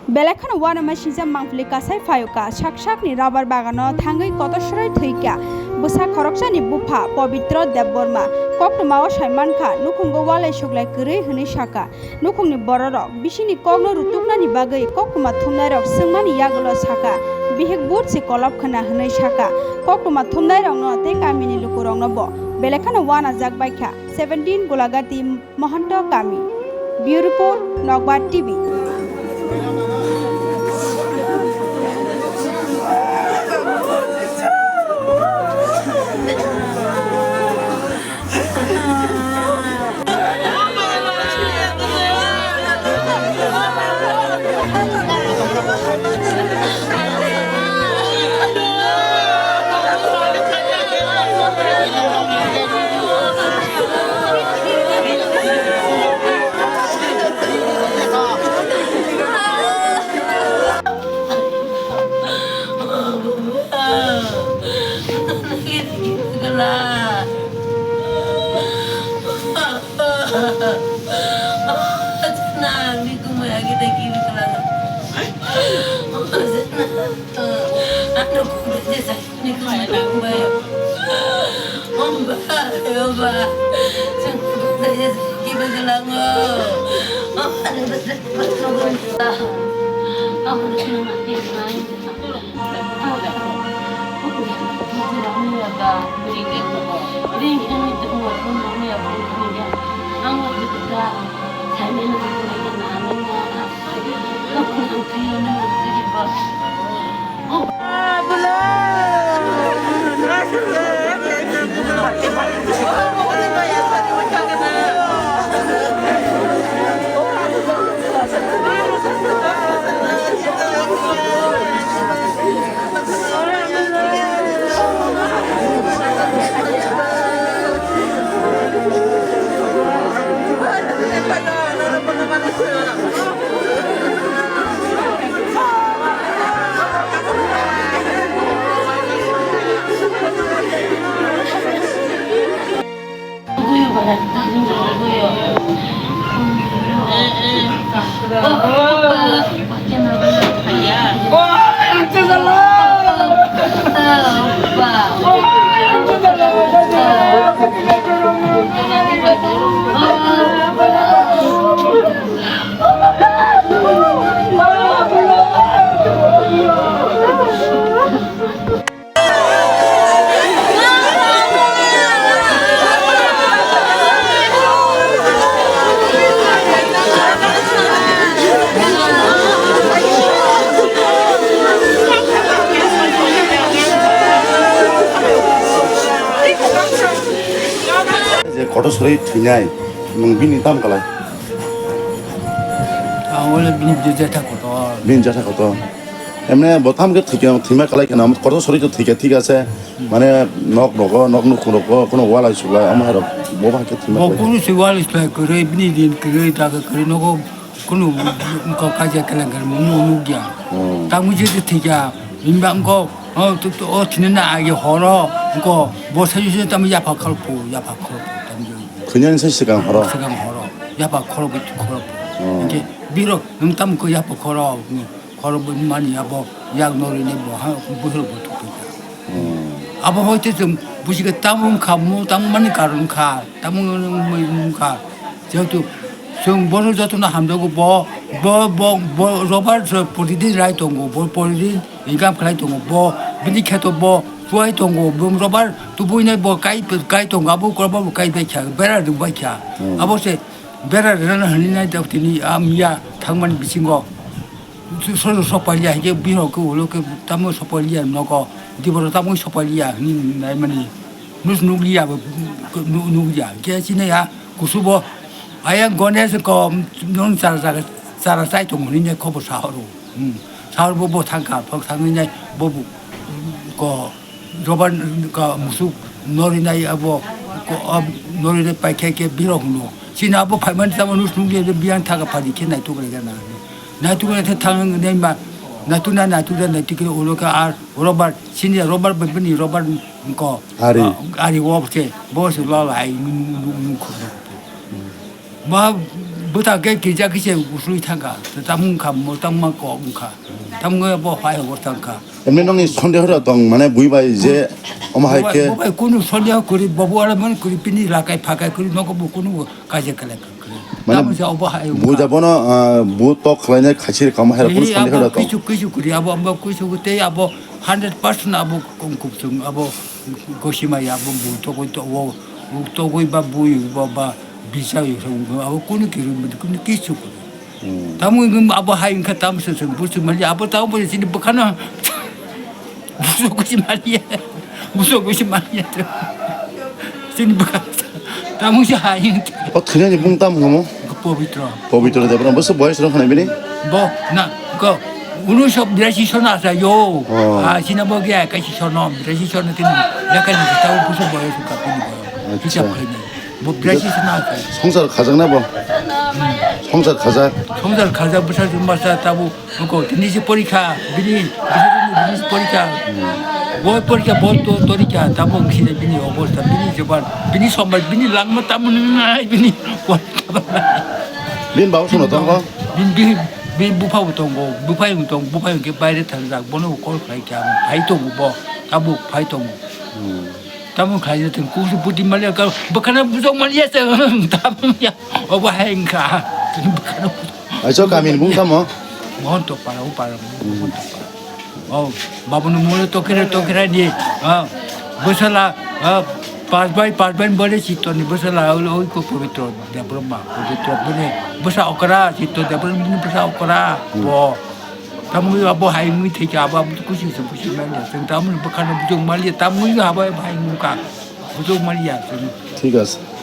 Belakan wana masisa mangfli kasai fayuka shak ni rabar bagano thangai kotosrai thuika busa khoroksa ni bufa pabitra debborma koktumao saimankha nukhungo walai suglai kwrwi hwnwi saka nukhungni bororok bisini kokno rutukna ni bagwi koktuma thumnairok singmani yagulo saka bihek bursi kolop khana hwnwi saka koktuma thumnairokno tei kamini lukurokno bo belakan wana jakbaikha 17 golagati mohanto kami Bureau Report Nokbar TV Kotosrai thinai nung bini tam kalai 원래 민주주의자 거도 민자사 koto emne botham ke thima kalai kana kotosrai to thik ase mane nok nukhuroko kono wala sula amaro boba ke thima 뭐 그런 시월 있을 그래 민이din 그래 다가 그래 놓고 그는 거 가지 그런 거 무무기야 당무지도 되게 민방고 또 지는 아기 허러 그거 뭐 사주셨다면 야박할고 그년 3시간 하러 시간 걸어 야박 걸어 이제 미러 능담 그 야박 걸어 많이 야박 약 노리니 뭐 하고 무슨 것도 아버 호이트 좀 부시가 담은 가무 담만이 가른 가 담은 뭐가 저도 좀 뭐를 저도나 한다고 뭐 로버트 포리디 라이트 온거 포리디 인감 라이트 온거 비니케도 부아이 동고 로발 두 보이네 뭐 가이 동고 아부 그러면 가이 배차 베라도 배차 아버지 베라는 흘리나 되더니 아미야 당만 미친 거 서로 소빨이야 이게 비로 그 올게 담을 소빨이야 너거 디버로 담을 소빨이야 나이만이 무슨 누구야 누구야 걔지네야 구수보 아양 권에서 거 농사라 사이트 문이냐 거부 사하로 사하로 뭐 상가 상이냐 뭐 로반 그 무슨 놀이나이 아버 놀이를 빨개게 비로그노 지나 아버 팔만 사면 무슨 게 미안 타가 파디게 나도 그러잖아 나도 그래 타는 내마 나투나 나티게 올로가 로반 신이 로반 번이 로반 거 아리 워브게 뭐스 라라이 뭐 buta cái kia cái xe usui thang cả tam kham một tam mang cọ một cả tam người bỏ phải một thang cả em nên nói 손대 허라 동 만에 무이바이 이제 엄마 할게 뭐가 꾸는 설려 그리 뭐하면 그리 비니 라가이 파가 그리 너거 뭐 꾸는 거 가지 그래 만에 남자 오버 하요 무자보나 무또 클라이네 같이 가면 해라 그 손대 허라 동 그죠 그리 아버 뭐 그죠 그때 아버 100% 아버 공급성 아버 고시마야 아버 뭐 또 거기 봐 뭐이 봐 비싸요 아버 꾸는 기름 꾸는 기초 다음은 그 아버 하인 가 담서 무슨 말이 아버 다음 번에 진짜 뭐 하나 무슨 것이 말이야 무슨 것이 말이야 진짜 뭐 다음은 하인 그냥 뭉땀 그뭐 그 법이 들어 법이 들어 대보나 무슨 뭐 했어 하나 비니 뭐나그 오늘 숍 미라시 전화사요 아 지난번에 같이 전화 미라시 전화는 약간 그따고 무슨 뭐 했을 까 보는 거예요 진짜 그러네 뭐 미라시 전화사 성사를 가장나 봐 성사를 가자 성달 가자 부사 좀 마사 따고 그거 드니시 포리카 비니 드니시 포리카 뭐 포리카 뭐또 도리카 따봉 시대 비니 오버스타 비니 저반 비니 선발 비니 랑마 따무는 비니 민 바우스 어떤 거 빈 부파부터 거 부파용 게 바이레 탄다 뭐는 꼴 가이까 바이도 뭐 따부 바이도 따무 가이든 구수 부디 말이야 뭐카나 부정 말이야 따무야 오버 행가 아저 가민 뭉땀 뭐 mohon para oh babun mulu to kira ni besala pas bai boleh situ ni besala oi ko pavitro dia brahma pavitro bune besa okra situ dia brahma besa okra bo tamu abo hai mi thei ka ba ku si se busi mali sen tamu bakana bujung mali tamu abo hai muka bujung mali ya ঠিক আছে